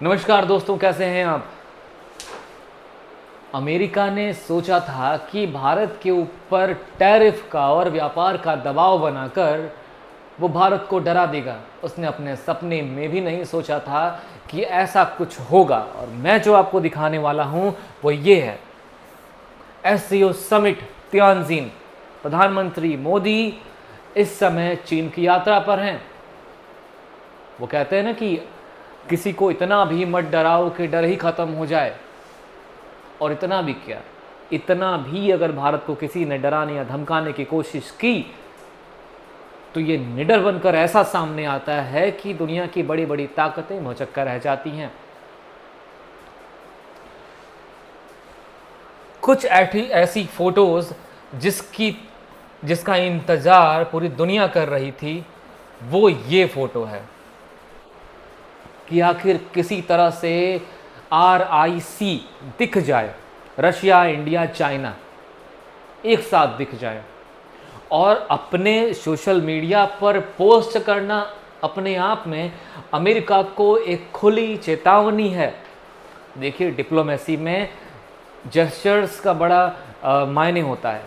नमस्कार दोस्तों, कैसे हैं आप। अमेरिका ने सोचा था कि भारत के ऊपर टैरिफ का और व्यापार का दबाव बनाकर वो भारत को डरा देगा। उसने अपने सपने में भी नहीं सोचा था कि ऐसा कुछ होगा। और मैं जो आपको दिखाने वाला हूं वो ये है, एससीओ समिट तियानजिन। प्रधानमंत्री मोदी इस समय चीन की यात्रा पर हैं। वो कहते हैं ना कि किसी को इतना भी मत डराओ कि डर ही खत्म हो जाए। और इतना भी क्या, इतना भी अगर भारत को किसी ने डराने या धमकाने की कोशिश की तो ये निडर बनकर ऐसा सामने आता है कि दुनिया की बड़ी बड़ी ताकतें भौचक्का रह जाती हैं। कुछ ऐसी फोटोज जिसका इंतजार पूरी दुनिया कर रही थी, वो ये फोटो है कि आखिर किसी तरह से RIC दिख जाए, रशिया, इंडिया, चाइना एक साथ दिख जाए और अपने सोशल मीडिया पर पोस्ट करना अपने आप में अमेरिका को एक खुली चेतावनी है। देखिए, डिप्लोमेसी में जेस्चर्स का बड़ा मायने होता है।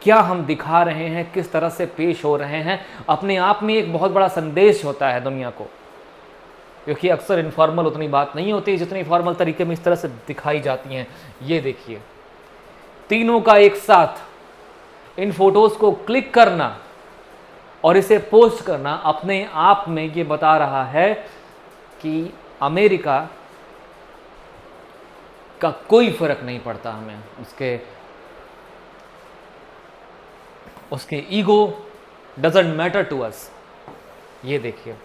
क्या हम दिखा रहे हैं, किस तरह से पेश हो रहे हैं, अपने आप में एक बहुत बड़ा संदेश होता है दुनिया को। क्योंकि अक्सर इनफॉर्मल उतनी बात नहीं होती जितनी फॉर्मल तरीके में इस तरह से दिखाई जाती हैं। ये देखिए, तीनों का एक साथ इन फोटोज को क्लिक करना और इसे पोस्ट करना अपने आप में ये बता रहा है कि अमेरिका का कोई फर्क नहीं पड़ता हमें, उसके ego doesn't matter to us. ये देखिए,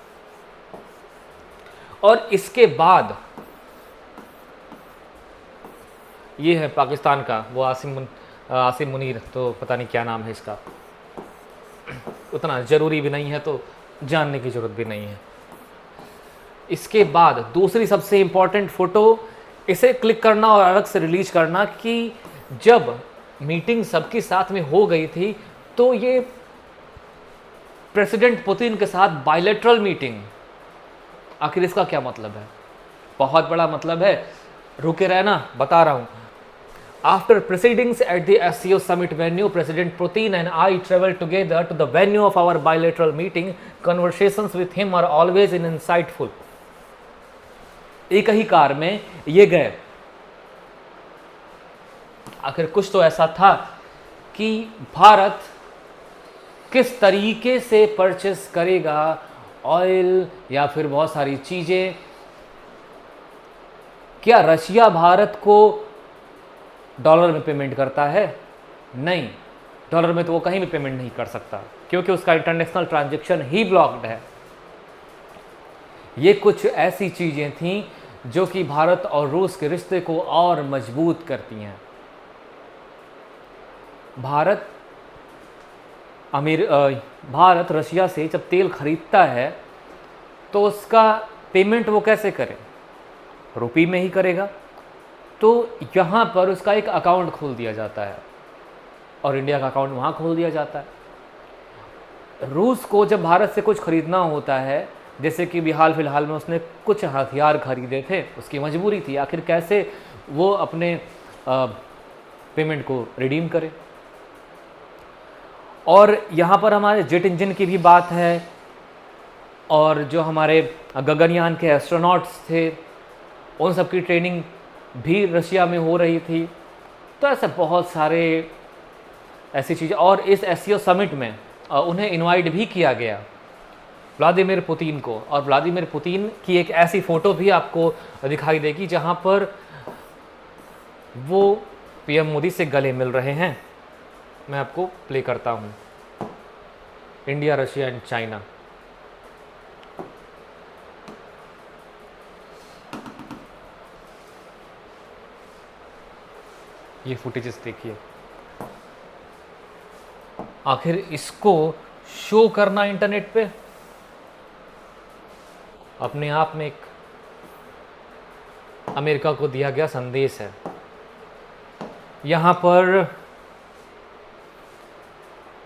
और इसके बाद ये है पाकिस्तान का वो आसिम मुनीर, तो पता नहीं क्या नाम है इसका, उतना ज़रूरी भी नहीं है तो जानने की ज़रूरत भी नहीं है। इसके बाद दूसरी सबसे इम्पॉर्टेंट फ़ोटो, इसे क्लिक करना और अलग से रिलीज करना कि जब मीटिंग सबके साथ में हो गई थी तो ये प्रेसिडेंट पुतिन के साथ बायलैटरल मीटिंग, आखिर इसका क्या मतलब है। बहुत बड़ा मतलब है, रुके रहना, बता रहा हूं। After proceedings at the SCO summit venue, President Putin and I traveled together to the venue of our bilateral meeting. Conversations with him are always insightful. एक ही कार में ये गए। आखिर कुछ तो ऐसा था कि भारत किस तरीके से परचेस करेगा ऑयल या फिर बहुत सारी चीज़ें। क्या रशिया भारत को डॉलर में पेमेंट करता है? नहीं, डॉलर में तो वो कहीं भी पेमेंट नहीं कर सकता क्योंकि उसका इंटरनेशनल ट्रांजैक्शन ही ब्लॉक्ड है। ये कुछ ऐसी चीज़ें थीं जो कि भारत और रूस के रिश्ते को और मजबूत करती हैं। भारत रशिया से जब तेल खरीदता है तो उसका पेमेंट वो कैसे करे? रुपये में ही करेगा। तो यहाँ पर उसका एक अकाउंट खोल दिया जाता है और इंडिया का अकाउंट वहाँ खोल दिया जाता है। रूस को जब भारत से कुछ खरीदना होता है, जैसे कि भी हाल फिलहाल में उसने कुछ हथियार खरीदे थे, उसकी मजबूरी थी, आखिर कैसे वो अपने पेमेंट को रिडीम करे। और यहाँ पर हमारे जेट इंजन की भी बात है और जो हमारे गगनयान के एस्ट्रोनॉट्स थे उन सब की ट्रेनिंग भी रशिया में हो रही थी। तो ऐसे बहुत सारे ऐसी चीज़ें, और इस एससीओ समिट में उन्हें इनवाइट भी किया गया, व्लादिमीर पुतिन को। और व्लादिमीर पुतिन की एक ऐसी फ़ोटो भी आपको दिखाई देगी जहाँ पर वो पीएम मोदी से गले मिल रहे हैं। मैं आपको प्ले करता हूँ। India, Russia and China. ये फुटेजेस देखिए। आखिर इसको शो करना इंटरनेट पे अपने आप में एक अमेरिका को दिया गया संदेश है। यहाँ पर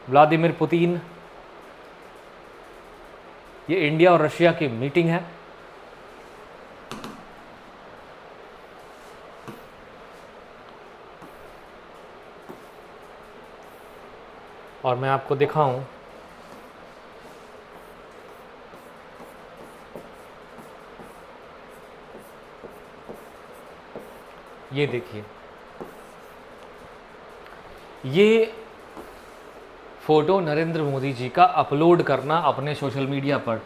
व्लादिमीर पुतिन, ये इंडिया और रशिया की मीटिंग है और मैं आपको दिखाऊं, ये देखिए, ये फोटो नरेंद्र मोदी जी का अपलोड करना अपने सोशल मीडिया पर,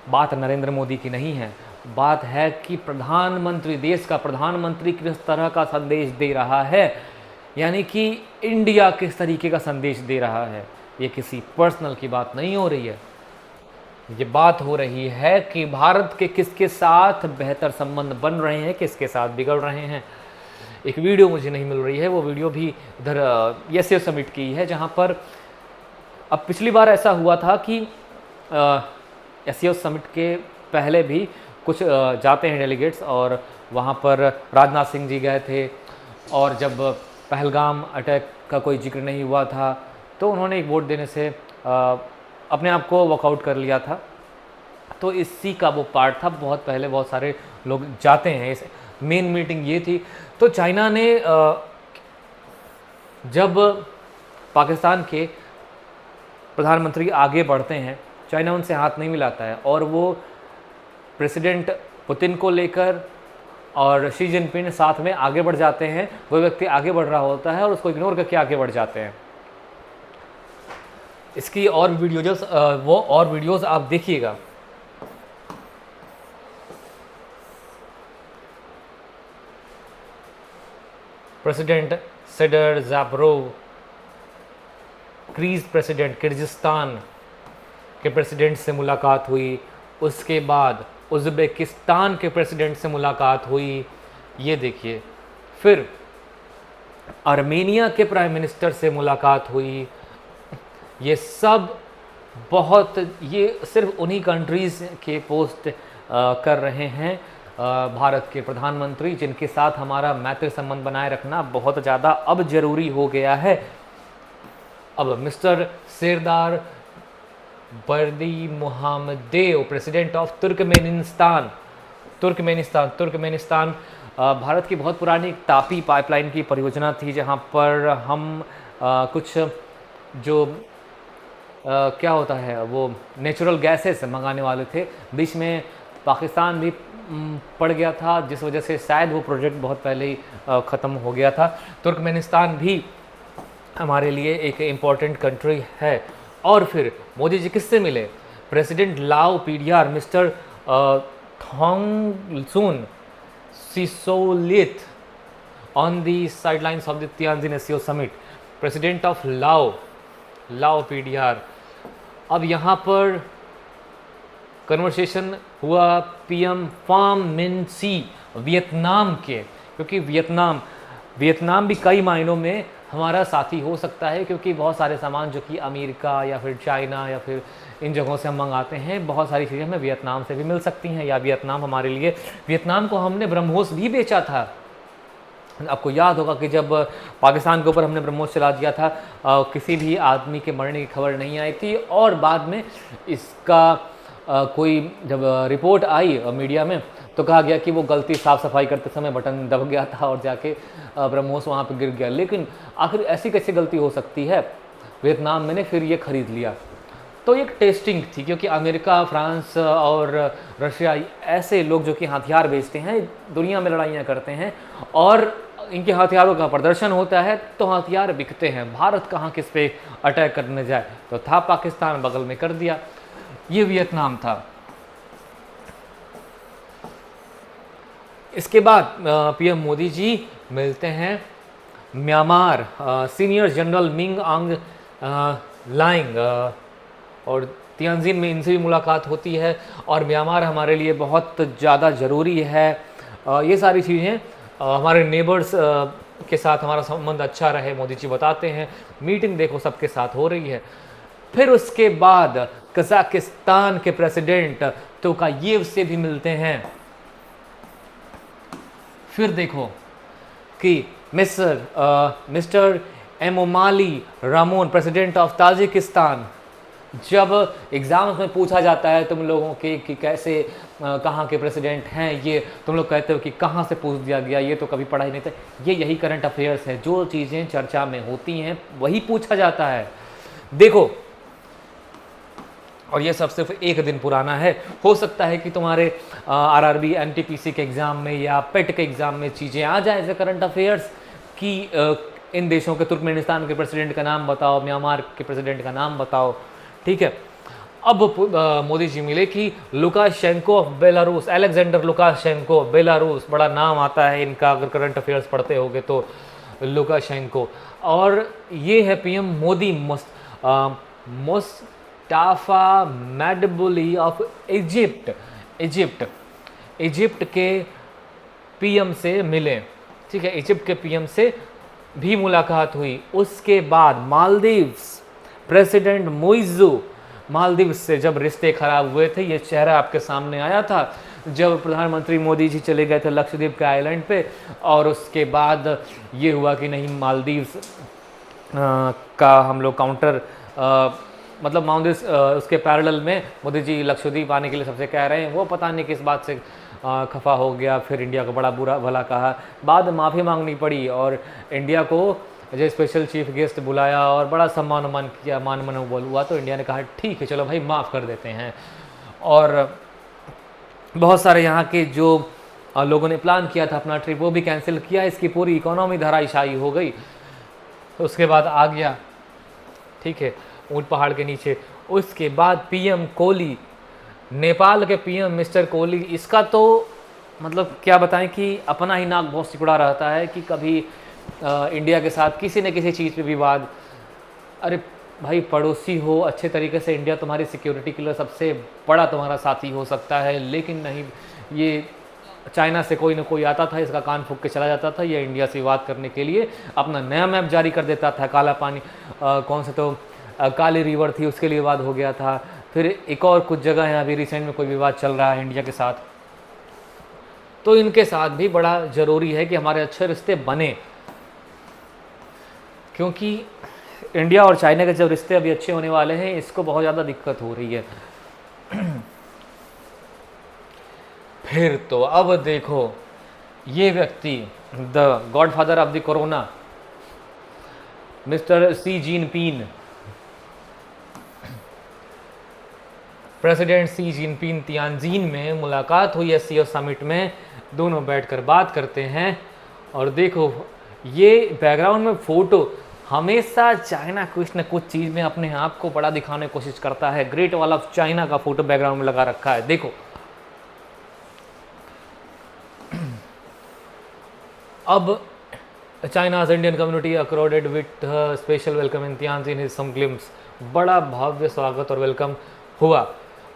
बात नरेंद्र मोदी की नहीं है, बात है कि प्रधानमंत्री, देश का प्रधानमंत्री किस तरह का संदेश दे रहा है, यानी कि इंडिया किस तरीके का संदेश दे रहा है। ये किसी पर्सनल की बात नहीं हो रही है, ये बात हो रही है कि भारत के किसके साथ बेहतर संबंध बन रहे हैं, किसके साथ बिगड़ रहे हैं। एक वीडियो मुझे नहीं मिल रही है, वो वीडियो भी इधर एससीओ समिट की है, जहाँ पर अब पिछली बार ऐसा हुआ था कि एससीओ समिट के पहले भी कुछ जाते हैं डेलीगेट्स, और वहाँ पर राजनाथ सिंह जी गए थे, और जब पहलगाम अटैक का कोई जिक्र नहीं हुआ था तो उन्होंने एक वोट देने से अपने आप को वॉकआउट कर लिया था। तो इसी का वो पार्ट था, बहुत पहले बहुत सारे लोग जाते हैं, इस मेन मीटिंग ये थी। तो चाइना ने जब पाकिस्तान के प्रधानमंत्री आगे बढ़ते हैं, चाइना उनसे हाथ नहीं मिलाता है, और वो प्रेसिडेंट पुतिन को लेकर और शी जिनपिंग साथ में आगे बढ़ जाते हैं। वो व्यक्ति आगे बढ़ रहा होता है और उसको इग्नोर करके आगे बढ़ जाते हैं। इसकी और वीडियोस आप देखिएगा। प्रेसिडेंट सेडर ज़ापरोव, क्रीज प्रेसिडेंट किर्गिस्तान के प्रेसिडेंट से मुलाकात हुई, उसके बाद उज़्बेकिस्तान के प्रेसिडेंट से मुलाकात हुई, ये देखिए, फिर आर्मेनिया के प्राइम मिनिस्टर से मुलाकात हुई। ये सब बहुत, ये सिर्फ उन्हीं कंट्रीज़ के पोस्ट कर रहे हैं भारत के प्रधानमंत्री, जिनके साथ हमारा मैत्री संबंध बनाए रखना बहुत ज़्यादा अब ज़रूरी हो गया है। अब mister Serdar Berdimuhamedov, president of Turkmenistan Bharat की बहुत पुरानी तापी पाइपलाइन की परियोजना थी, जहां पर हम कुछ जो क्या होता है वो नेचुरल गैसेस मंगाने वाले थे। बीच में पाकिस्तान भी पड़ गया था, जिस वजह से शायद वो प्रोजेक्ट बहुत पहले ही ख़त्म हो गया था। तुर्कमेनिस्तान भी हमारे लिए एक इम्पॉर्टेंट कंट्री है। और फिर मोदी जी किससे मिले? President Lao PDR mister Thongloun Sisoulith on the sidelines of the Tianjin SCO summit, president of Lao PDR. अब यहाँ पर कन्वर्सेशन हुआ पीएम फाम मिन सी वियतनाम के, क्योंकि वियतनाम भी कई मायनों में हमारा साथी हो सकता है, क्योंकि बहुत सारे सामान जो कि अमेरिका या फिर चाइना या फिर इन जगहों से हम मंगाते हैं, बहुत सारी चीज़ें हमें वियतनाम से भी मिल सकती हैं, या वियतनाम हमारे लिए, वियतनाम को हमने ब्रह्मोस भी बेचा था। आपको याद होगा कि जब पाकिस्तान के ऊपर हमने ब्रह्मोस चला दिया था, किसी भी आदमी के मरने की खबर नहीं आई थी, और बाद में इसका कोई जब रिपोर्ट आई मीडिया में तो कहा गया कि वो गलती साफ़ सफाई करते समय बटन दब गया था और जाके ब्रह्मोस वहाँ पे गिर गया। लेकिन आखिर ऐसी कैसी गलती हो सकती है? वियतनाम ने फिर ये ख़रीद लिया। तो एक टेस्टिंग थी, क्योंकि अमेरिका, फ्रांस और रशिया ऐसे लोग जो कि हथियार बेचते हैं, दुनिया में लड़ाइयाँ करते हैं और इनके हथियारों का प्रदर्शन होता है तो हथियार बिकते हैं। भारत कहाँ किस पे अटैक करने जाए, तो था पाकिस्तान, बगल में कर दिया। ये वियतनाम था। इसके बाद पीएम मोदी जी मिलते हैं म्यांमार सीनियर जनरल मिंग आंग लाइंग, और तियानजिन में इनसे भी मुलाकात होती है। और म्यांमार हमारे लिए बहुत ज़्यादा ज़रूरी है। ये सारी चीज़ें हमारे नेबर्स के साथ हमारा संबंध अच्छा रहे, मोदी जी बताते हैं। मीटिंग देखो सबके साथ हो रही है। फिर उसके बाद कजाकिस्तान के प्रेसिडेंट तोकायेव से भी मिलते हैं। फिर देखो कि mister Emomali Rahmon, president of Tajikistan, जब एग्ज़ाम्स में पूछा जाता है तुम लोगों के कि कैसे कहाँ के प्रेसिडेंट हैं, ये तुम लोग कहते हो कि कहाँ से पूछ दिया गया, ये तो कभी पढ़ा ही नहीं था। यही करंट अफेयर्स है, जो चीज़ें चर्चा में होती हैं वही पूछा जाता है। देखो, और ये सब सिर्फ एक दिन पुराना है। हो सकता है कि तुम्हारे आरआरबी एनटीपीसी के एग्ज़ाम में या पेट के एग्ज़ाम में चीज़ें आ जाए एज करंट अफेयर्स कि इन देशों के, तुर्कमेनिस्तान के प्रेसिडेंट का नाम बताओ, म्यांमार के प्रेसिडेंट का नाम बताओ, ठीक है। अब मोदी जी मिले कि Lukashenko of Belarus, Alexander Lukashenko, Belarus, बड़ा नाम आता है इनका अगर करंट अफेयर्स पढ़ते होगे तो, लुकाशेंको। और ये है PM Modi Mustafa मैडबुली of Egypt के पीएम से मिले, ठीक है। इजिप्ट के पीएम से भी मुलाकात हुई। उसके बाद मालदीव्स प्रेसिडेंट मुइज़्ज़ू, मालदीव से जब रिश्ते खराब हुए थे, ये चेहरा आपके सामने आया था जब प्रधानमंत्री मोदी जी चले गए थे लक्षद्वीप के आइलैंड पे, और उसके बाद ये हुआ कि नहीं मालदीव्स का हम लोग काउंटर, मतलब मालदीव्स उसके पैरेलल में मोदी जी लक्षद्वीप आने के लिए सबसे कह रहे हैं, वो पता नहीं किस बात से खफा हो गया, फिर इंडिया को बड़ा बुरा भला कहा, बाद में माफ़ी मांगनी पड़ी और इंडिया को जो स्पेशल चीफ गेस्ट बुलाया और बड़ा सम्मान किया, मान मनोबल हुआ, तो इंडिया ने कहा ठीक है चलो भाई माफ़ कर देते हैं। और बहुत सारे यहाँ के जो लोगों ने प्लान किया था अपना ट्रिप वो भी कैंसिल किया, इसकी पूरी इकोनॉमी धराशायी हो गई। उसके बाद आ गया, ठीक है, ऊँट पहाड़ के नीचे। उसके बाद पीएम कोहली, नेपाल के पीएम मिस्टर कोहली, इसका तो मतलब क्या बताएं कि अपना ही नाक बहुत सिकुड़ा रहता है कि कभी इंडिया के साथ किसी न किसी चीज़ पे विवाद। अरे भाई पड़ोसी हो, अच्छे तरीके से इंडिया तुम्हारी सिक्योरिटी के लिए सबसे बड़ा तुम्हारा साथी हो सकता है, लेकिन नहीं, ये चाइना से कोई ना कोई आता था, इसका कान फूंक के चला जाता था, ये इंडिया से विवाद करने के लिए अपना नया मैप जारी कर देता था। काला पानी कौन से तो काली रिवर थी, उसके लिए विवाद हो गया था। फिर एक और कुछ जगह है अभी रिसेंट में कोई विवाद चल रहा है इंडिया के साथ। तो इनके साथ भी बड़ा ज़रूरी है कि हमारे अच्छे रिश्ते बने, क्योंकि इंडिया और चाइना के जब रिश्ते अभी अच्छे होने वाले हैं, इसको बहुत ज़्यादा दिक्कत हो रही है। फिर तो अब देखो, ये व्यक्ति the godfather of the corona mister C Jinping, president C Jinping, Tianjin में मुलाकात हुई एससीओ समिट में, दोनों बैठकर बात करते हैं। और देखो ये बैकग्राउंड में फ़ोटो, हमेशा चाइना कुछ न कुछ चीज़ में अपने आप को बड़ा दिखाने की कोशिश करता है। ग्रेट वॉल ऑफ चाइना का फोटो बैकग्राउंड में लगा रखा है, देखो। अब China's Indian community accorded with special welcome in Tianjin his some glimpse, बड़ा भव्य स्वागत और वेलकम हुआ।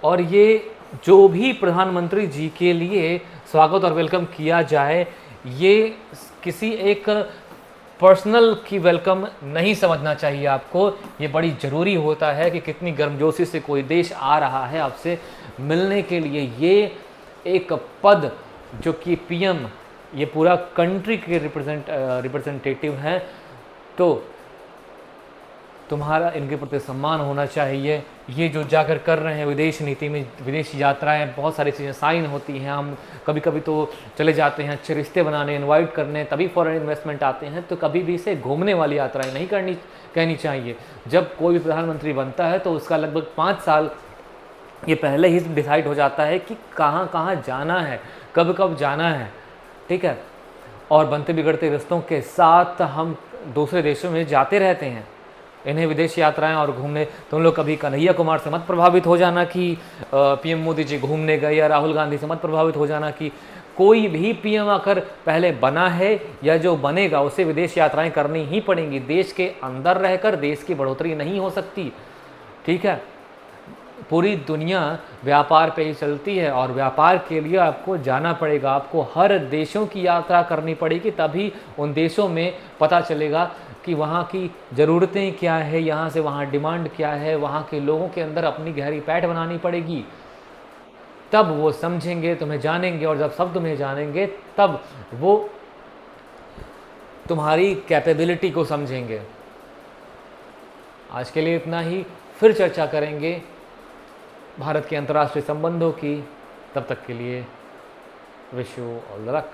और ये जो भी प्रधानमंत्री जी के लिए स्वागत और वेलकम किया जाए, ये किसी एक पर्सनल की वेलकम नहीं समझना चाहिए आपको। ये बड़ी ज़रूरी होता है कि कितनी गर्मजोशी से कोई देश आ रहा है आपसे मिलने के लिए। ये एक पद जो कि पीएम, ये पूरा कंट्री के रिप्रेजेंटेटिव हैं, तो तुम्हारा इनके प्रति सम्मान होना चाहिए। ये जो जाकर कर रहे हैं विदेश नीति में, विदेशी यात्राएं, बहुत सारी चीज़ें साइन होती हैं, हम कभी कभी तो चले जाते हैं अच्छे रिश्ते बनाने, इनवाइट करने, तभी फॉरेन इन्वेस्टमेंट आते हैं। तो कभी भी इसे घूमने वाली यात्राएं नहीं कहनी चाहिए। जब कोई भी प्रधानमंत्री बनता है तो उसका लगभग 5 साल ये पहले ही डिसाइड हो जाता है कि कहाँ कहाँ जाना है, कब कब जाना है, ठीक है। और बनते बिगड़ते रिश्तों के साथ हम दूसरे देशों में जाते रहते हैं, इन्हें विदेश यात्राएं और घूमने। तुम लोग कभी कन्हैया कुमार से मत प्रभावित हो जाना कि पीएम मोदी जी घूमने गए, या राहुल गांधी से मत प्रभावित हो जाना कि कोई भी पीएम आकर पहले बना है या जो बनेगा उसे विदेश यात्राएं करनी ही पड़ेंगी। देश के अंदर रहकर देश की बढ़ोतरी नहीं हो सकती, ठीक है। पूरी दुनिया व्यापार पे ही चलती है और व्यापार के लिए आपको जाना पड़ेगा, आपको हर देशों की यात्रा करनी पड़ेगी, तभी उन देशों में पता चलेगा कि वहाँ की ज़रूरतें क्या है, यहाँ से वहाँ डिमांड क्या है। वहाँ के लोगों के अंदर अपनी गहरी पैठ बनानी पड़ेगी, तब वो समझेंगे, तुम्हें जानेंगे। और जब सब तुम्हें जानेंगे तब वो तुम्हारी कैपेबिलिटी को समझेंगे। आज के लिए इतना ही, फिर चर्चा करेंगे भारत के अंतर्राष्ट्रीय संबंधों की। तब तक के लिए wish you all the luck.